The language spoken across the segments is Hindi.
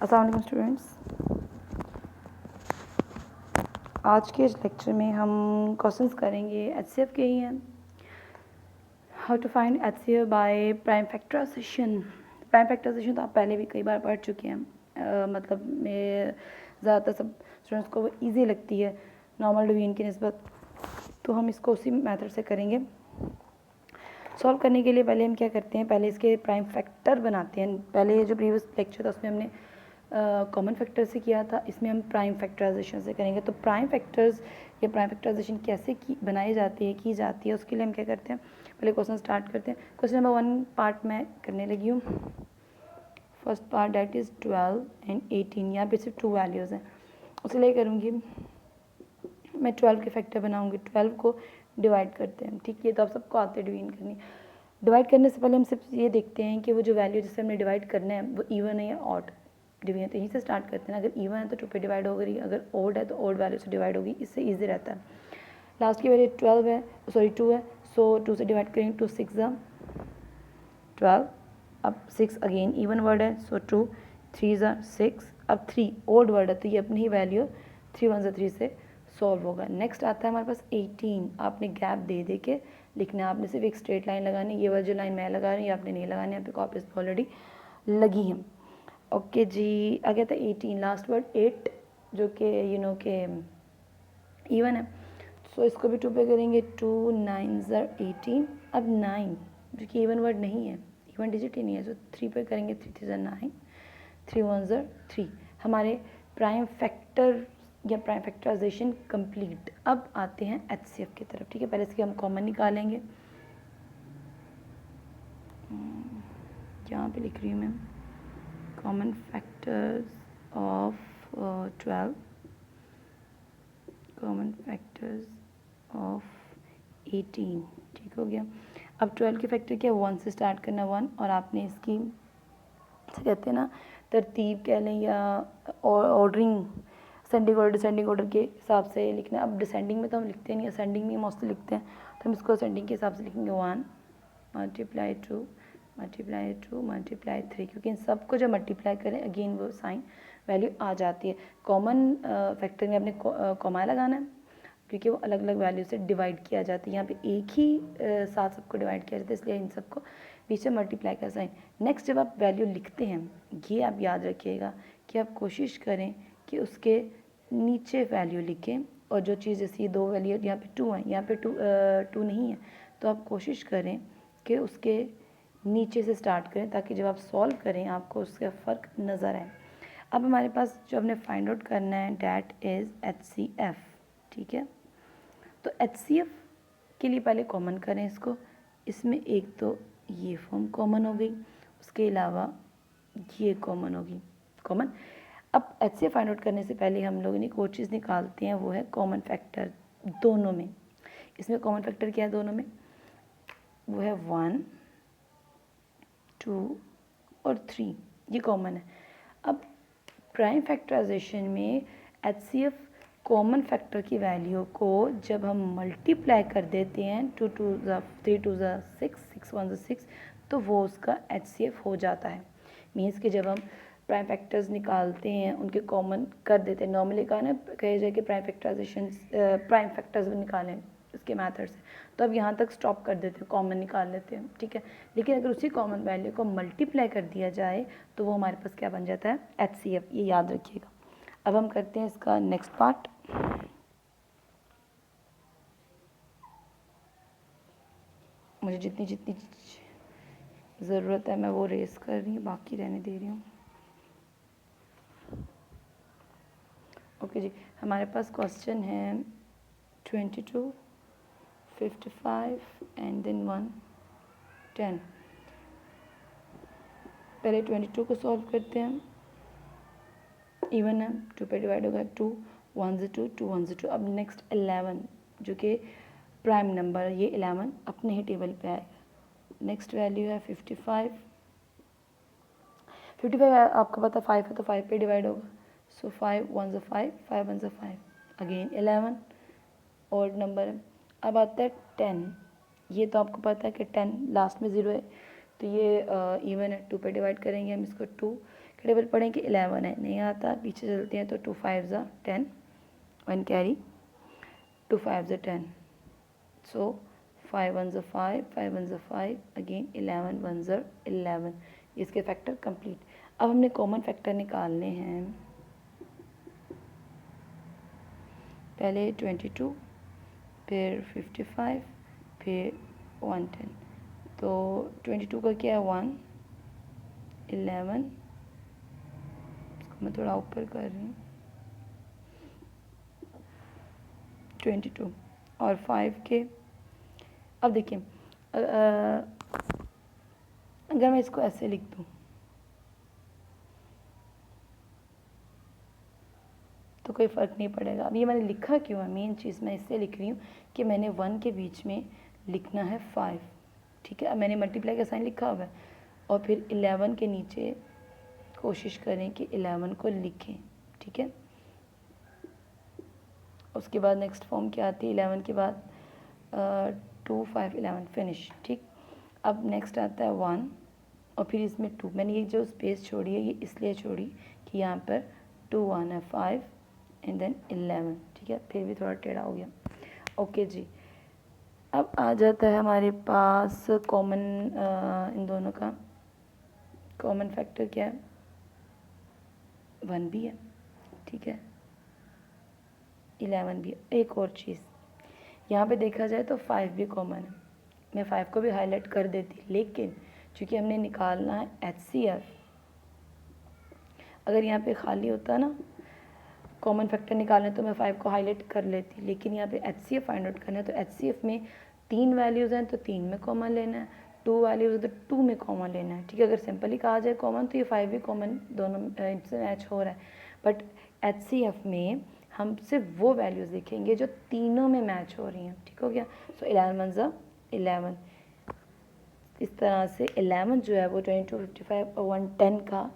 अस्सलाम वालेकुम स्टूडेंट्स। आज के इस लेक्चर में हम क्वेश्चंस करेंगे एचसीएफ के ही हैं। How to find HCF by prime factorisation. Prime factorisation तो आप पहले भी कई बार पढ़ चुके हैं। मतलब मैं ज़्यादातर सब स्टूडेंट्स को वो ईजी लगती है नॉर्मल डिवीजन की निस्बत, तो हम इसको उसी मेथड से करेंगे। सॉल्व करने के लिए पहले हम क्या करते हैं, पहले इसके प्राइम फैक्टर बनाते हैं। पहले जो प्रीवियस लेक्चर था उसमें हमने कॉमन फैक्टर से किया था, इसमें हम प्राइम फैक्टराइजेशन से करेंगे। तो प्राइम फैक्टर्स या प्राइम फैक्टराइजेशन कैसे बनाई जाती है, की जाती है, उसके लिए हम क्या करते हैं, पहले क्वेश्चन स्टार्ट करते हैं। क्वेश्चन नंबर 1 पार्ट में करने लगी हूँ। First part that is 12 and 18। यहाँ पे सिर्फ 2 वैल्यूज़ हैं, उसलिए करूँगी मैं 12 के फैक्टर बनाऊँगी। 12 को डिवाइड करते हैं, ठीक है। तो आप सबको आते हैं डिवीजन करनी। डिवाइड करने से पहले हम सिर्फ ये देखते हैं कि वो जो वैल्यू जिससे हमने डिवाइड करना है वो इवन है या ऑड। डिवीजन तो यहीं से स्टार्ट करते हैं ना। अगर इवन है तो 2 पे डिवाइड होगी, अगर ओड है तो ओड वैल्यू से डिवाइड होगी, इससे ईजी रहता है। लास्ट की वैल्यू 12 है, सॉरी 2 है, सो 2 से डिवाइड करेंगे। 2 6 12। अब 6 अगेन इवन वर्ड है, सो 2 3 6। अब 3 ओड वर्ड है तो ये अपनी ही वैल्यू 3 1 3 से सॉल्व होगा। नेक्स्ट आता है हमारे पास 18। आपने गैप दे दे के लिखना है, आपने सिर्फ एक स्ट्रेट लाइन लगानी। ये वाली जो लाइन मैं लगा रही हूँ ये आपने नहीं लगानी, यहाँ पे कॉपीज ऑलरेडी लगी हैं। ओके जी, आ गया था 18। लास्ट वर्ड 8 जो कि के इवन है, सो इसको भी 2 पे करेंगे। 2 9 18। अब 9 जो कि इवन वर्ड नहीं है, इवन डिजिट ही नहीं है, सो 3 पे करेंगे। 3 3 9, 3 1 3। हमारे प्राइम फैक्टर या प्राइम फैक्टराइजेशन कंप्लीट। अब आते हैं एचसीएफ की तरफ, ठीक है। पहले इसके हम कॉमन निकालेंगे। यहाँ पे लिख रही हूँ मैं common factors of 12, common factors of 18, ठीक हो गया। अब 12 के फैक्टर क्या, 1 से स्टार्ट करना 1, और आपने इसकी कहते हैं ना तरतीब कह लें या ordering, ascending order descending order के हिसाब से लिखना। अब डिसेंडिंग में तो हम लिखते नहीं, असेंडिंग में मोस्टली लिखते हैं, तो हम इसको असेंडिंग के हिसाब से लिखेंगे। 1 मल्टीप्लाई 2 मल्टीप्लाई 2 मल्टीप्लाई 3, क्योंकि इन सबको जब मल्टीप्लाई करें अगेन वो साइन वैल्यू आ जाती है। कॉमन फैक्टर में अपने कॉमा लगाना है, क्योंकि वो अलग अलग वैल्यू से डिवाइड किया जाता है। यहाँ पे एक ही साथ सबको डिवाइड किया जाता है, इसलिए इन सबको बीच से मल्टीप्लाई का साइन। नेक्स्ट जब आप वैल्यू लिखते हैं, ये आप याद रखिएगा कि आप कोशिश करें कि उसके नीचे वैल्यू लिखें, और जो चीज़ जैसे ये 2 वैल्यू यहाँ पे 2 है, यहाँ पे 2 नहीं है, तो आप कोशिश करें कि उसके नीचे से स्टार्ट करें, ताकि जब आप सॉल्व करें आपको उसका फ़र्क नज़र आए। अब हमारे पास जो हमने फाइंड आउट करना है डैट इज़ एचसीएफ, ठीक है। तो एचसीएफ के लिए पहले कॉमन करें इसको। इसमें एक तो ये फॉर्म कॉमन हो गई, उसके अलावा ये कॉमन होगी, कॉमन। अब एचसीएफ फाइंड आउट करने से पहले हम लोग एक और चीज़ निकालते हैं, वो है कॉमन फैक्टर दोनों में। इसमें कॉमन फैक्टर क्या है दोनों में, वो है 1 2 और 3, ये कॉमन है। अब प्राइम फैक्टराइजेशन में एचसीएफ कॉमन फैक्टर की वैल्यू को जब हम मल्टीप्लाई कर देते हैं, 2 2 3 2 6 6 1 6, तो वो उसका एचसीएफ हो जाता है। मीन्स कि जब हम प्राइम फैक्टर्स निकालते हैं उनके कॉमन कर देते हैं। नॉर्मली कहा ना, कहे जाए कि प्राइम फैक्टराइजेशन प्राइम फैक्टर्स निकालें इसके मेथड से, तो अब यहाँ तक स्टॉप कर देते हैं, कॉमन निकाल लेते हैं, ठीक है। लेकिन अगर उसी कॉमन वैल्यू को मल्टीप्लाई कर दिया जाए तो वो हमारे पास क्या बन जाता है, एचसीएफ, ये याद रखिएगा। अब हम करते हैं इसका नेक्स्ट पार्ट। मुझे जितनी जितनी ज़रूरत है मैं वो रेस कर रही हूँ, बाकी रहने दे रही हूँ। ओके जी, हमारे पास क्वेश्चन है 22 55 एंड देन 1 10। पहले 22 को सॉल्व करते हैं, इवन है, 2 पे डिवाइड होगा, 2 1 2 2 1 2। अब नेक्स्ट 11 जो कि प्राइम नंबर, ये 11 अपने ही टेबल पे आएगा। नेक्स्ट वैल्यू है 55 आपको पता 5 है तो 5 पे डिवाइड होगा, सो 5 1 5 5 1 5, अगेन 11 और नंबर है। अब आता है 10, ये तो आपको पता है कि 10 लास्ट में 0 है, तो ये इवन है, 2 पे डिवाइड करेंगे हम इसको 2, का टेबल पढ़ें कि 11 है, नहीं आता, पीछे चलते हैं तो 2 5 ज़ा 10, 1 कैरी, 2 5 ज़ा 10, सो 5 1 ज़ा 5, 5 1 ज़ा 5, अगेन 11 1 ज़ा 11, इसके फैक्टर कंप्लीट। अब हमने कॉमन फैक्टर निकालने हैं, पहले 22, फिर 55, फिर 110, तो 22 का क्या है 1, 11, इसको मैं थोड़ा ऊपर कर रही हूँ, 22 और 5 के। अब देखिए अगर मैं इसको ऐसे लिख दूँ तो कोई फ़र्क नहीं पड़ेगा। अब ये मैंने लिखा क्यों है, मेन चीज़ मैं इससे लिख रही हूँ कि मैंने 1 के बीच में लिखना है 5, ठीक है। अब मैंने मल्टीप्लाई का साइन लिखा हुआ है और फिर 11 के नीचे कोशिश करें कि 11 को लिखें, ठीक है। उसके बाद नेक्स्ट फॉर्म क्या आती है, 11 के बाद 2 5 11 फिनिश, ठीक। अब नेक्स्ट आता है 1 और फिर इसमें 2, मैंने ये जो स्पेस छोड़ी है ये इसलिए छोड़ी कि यहाँ पर 2 1 है, 5 एंड देन 11, ठीक है। फिर भी थोड़ा टेढ़ा हो गया, ओके जी। अब आ जाता है हमारे पास कॉमन, इन दोनों का कॉमन फैक्टर क्या है, 1 भी है, ठीक है, 11 भी है। एक और चीज़ यहाँ पे देखा जाए तो 5 भी कॉमन है, मैं 5 को भी हाईलाइट कर देती, लेकिन चूँकि हमने निकालना है HCF, अगर यहाँ पे खाली होता ना कॉमन फैक्टर निकालना है तो मैं 5 को हाईलाइट कर लेती, लेकिन यहाँ पे HCF फाइंड आउट करना है तो HCF में 3 वैल्यूज़ हैं तो 3 में कॉमन लेना है, 2 वैल्यूज़ है तो 2 में कॉमन लेना है, ठीक है। अगर सिंपली कहा जाए कॉमन तो ये 5 भी कॉमन, दोनों इनसे मैच हो रहा है, बट HCF में हम सिर्फ वो वैल्यूज़ लिखेंगे जो तीनों में मैच हो रही हैं, ठीक हो गया। सो 11 1 ज़ा 11, इस तरह से 11 जो है वो 22 55 और 110 का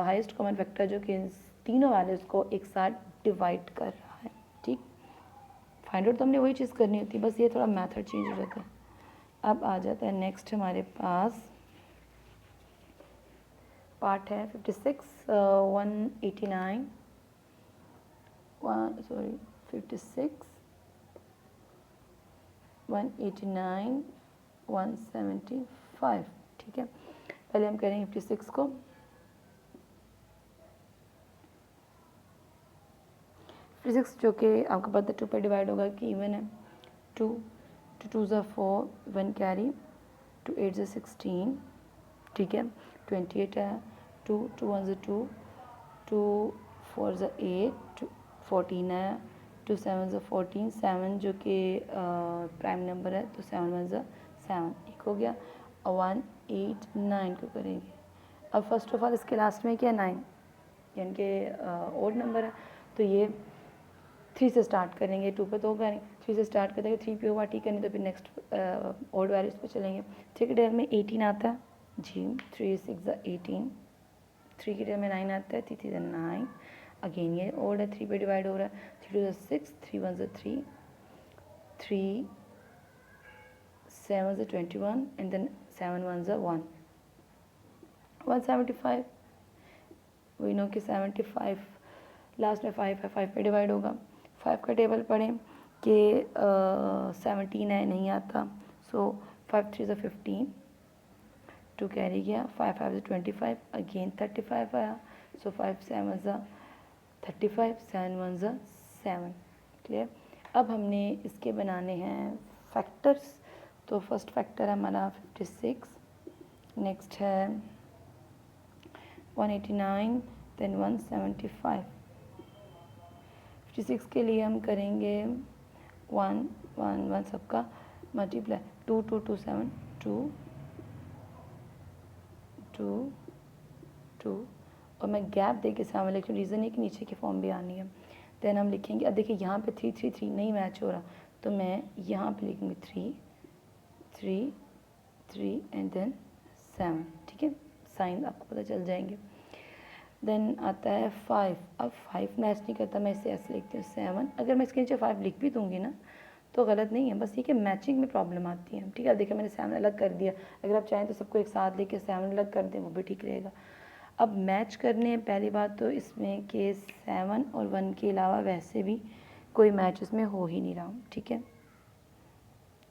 हाईएस्ट कॉमन फैक्टर जो कि तीनों वैल्यूज़ को एक साथ डिवाइड कर रहा है, ठीक। फाइंड आउट तो हमने वही चीज़ करनी होती है, बस ये थोड़ा मेथड चेंज हो जाता है। अब आ जाता है नेक्स्ट हमारे पास पार्ट है 56 189 56 189 175, ठीक है। पहले हम करेंगे 56 को, 56 जो कि आपको पता है 2 पर डिवाइड होगा कि इवन है, 2 2 ज़ा 4, 1 कैरी, 2 8 ज़ा 16, ठीक है, 28 है, 2 2 1 ज़ा 2, 2 4 ज़ा 8, 14 है, 2 7 ज़ा 14, 7 जो कि प्राइम नंबर है तो 7 1 ज़ा 7, एक हो गया। और 1 8 9 को करेंगे। अब फर्स्ट ऑफ ऑल इसके लास्ट में क्या 9, यानी कि ओड नंबर है तो ये 3 से स्टार्ट करेंगे, 2 पे तो होगा नहीं, 3 से स्टार्ट करेंगे, 3 पे होगा, ठीक है, नहीं तो फिर नेक्स्ट ओड वैल्यूज़ पे चलेंगे। 3 के टेबल में 18 आता है जी, 3 6 ज़ा 18, 3 के टेबल में 9 आता है, 3 3 ज़ा 9, अगेन ये ओड है, 3 पे डिवाइड हो रहा है, 3 2 ज़ा 6, 3 1 ज़ा 3, 3 7 ज़ा 21 एंड देन 7 1 ज़ा 1, 175, वी नो कि 75 लास्ट में 5 है, 5 पे डिवाइड होगा। 5 का टेबल पढ़ें कि 17 है, नहीं आता, सो 5 3 ज़ा 15, 2 कैरी गया, 5 5 ज़ा 25, अगेन 35 आया, सो 5 7 ज़ा 35, 7 1 ज़ा 7, क्लियर। अब हमने इसके बनाने हैं फैक्टर्स, तो फर्स्ट फैक्टर है हमारा 56, नेक्स्ट है 189, देन 175। 56 के लिए हम करेंगे 1 1 1 सबका मल्टीप्लाई, 2 2 2 7 2 2 2, और मैं गैप दे के सामने लिख, रीज़न है कि नीचे की फॉर्म भी आनी है। देन हम लिखेंगे, अब देखिए यहाँ पे 3 3 3 नहीं मैच हो रहा तो मैं यहाँ पे लिखूँगी 3 3 3 एंड देन 7, ठीक है, साइन आपको पता चल जाएंगे। देन आता है 5, अब 5 मैच नहीं करता, मैं इसे ऐसे लिखती हूँ 7, अगर मैं इसके नीचे 5 लिख भी दूँगी ना तो गलत नहीं है, बस ये कि मैचिंग में प्रॉब्लम आती है। ठीक है, अब देखिए मैंने 7 अलग कर दिया, अगर आप चाहें तो सबको एक साथ लेके 7 अलग कर दें, वो भी ठीक रहेगा। अब मैच करने हैं, पहली बात तो इसमें कि 7 और 1 के अलावा वैसे भी कोई मैच इसमें हो ही नहीं रहा। ठीक है,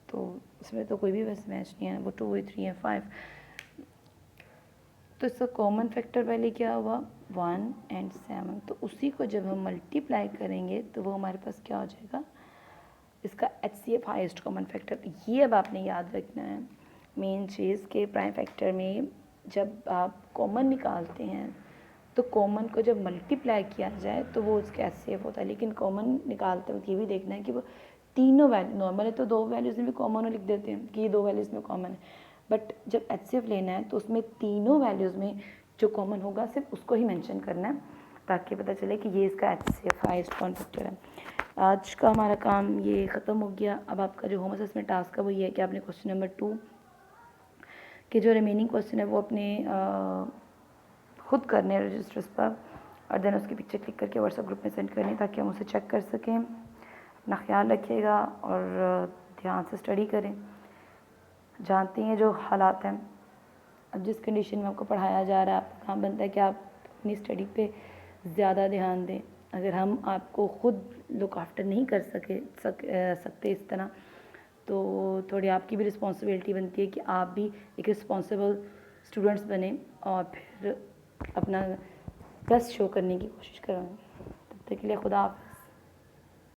तो इसमें तो कोई भी वैसे मैच नहीं है, वो 2 है, 3 है, 5। तो इसका कॉमन फैक्टर पहले क्या हुआ, 1 एंड 7, तो उसी को जब हम मल्टीप्लाई करेंगे तो वो हमारे पास क्या हो जाएगा, इसका HCF हाईएस्ट कॉमन फैक्टर। ये अब आपने याद रखना है मेन चीज़ के प्राइम फैक्टर में जब आप कॉमन निकालते हैं तो कॉमन को जब मल्टीप्लाई किया जाए तो वो उसका HCF होता है, लेकिन कॉमन निकालते वक्त ये भी देखना है कि वो तीनों वैल्यू, नॉर्मल है तो 2 वैल्यूज़ में भी कॉमन लिख देते हैं कि ये 2 वैल्यूज़ में कॉमन है, बट जब HCF लेना है तो उसमें तीनों वैल्यूज़ में जो कॉमन होगा सिर्फ उसको ही मेंशन करना है, ताकि पता चले कि ये इसका HCF हाईएस्ट कॉमन फैक्टर है। आज का हमारा काम ये ख़त्म हो गया। अब आपका जो होम असेसमेंट टास्क है वो ये है कि आपने क्वेश्चन नंबर 2 के जो रिमेनिंग क्वेश्चन है वो अपने खुद करने हैं रजिस्टर्स पर, और देन उसकी पिक्चर क्लिक करके व्हाट्सएप ग्रुप में सेंड करनी, ताकि हम उसे चेक कर सकें। अपना ख्याल रखिएगा और ध्यान से स्टडी करें। जानते हैं जो हालात हैं, अब जिस कंडीशन में आपको पढ़ाया जा रहा है, आपका काम बनता है कि आप अपनी स्टडी पे ज़्यादा ध्यान दें। अगर हम आपको ख़ुद लुक आफ्टर नहीं कर सकते इस तरह, तो थोड़ी आपकी भी रिस्पॉन्सिबिलिटी बनती है कि आप भी एक रिस्पॉन्सिबल स्टूडेंट्स बने और फिर अपना बेस्ट शो करने की कोशिश करें। तब तक के लिए खुदा हाफ़िज़।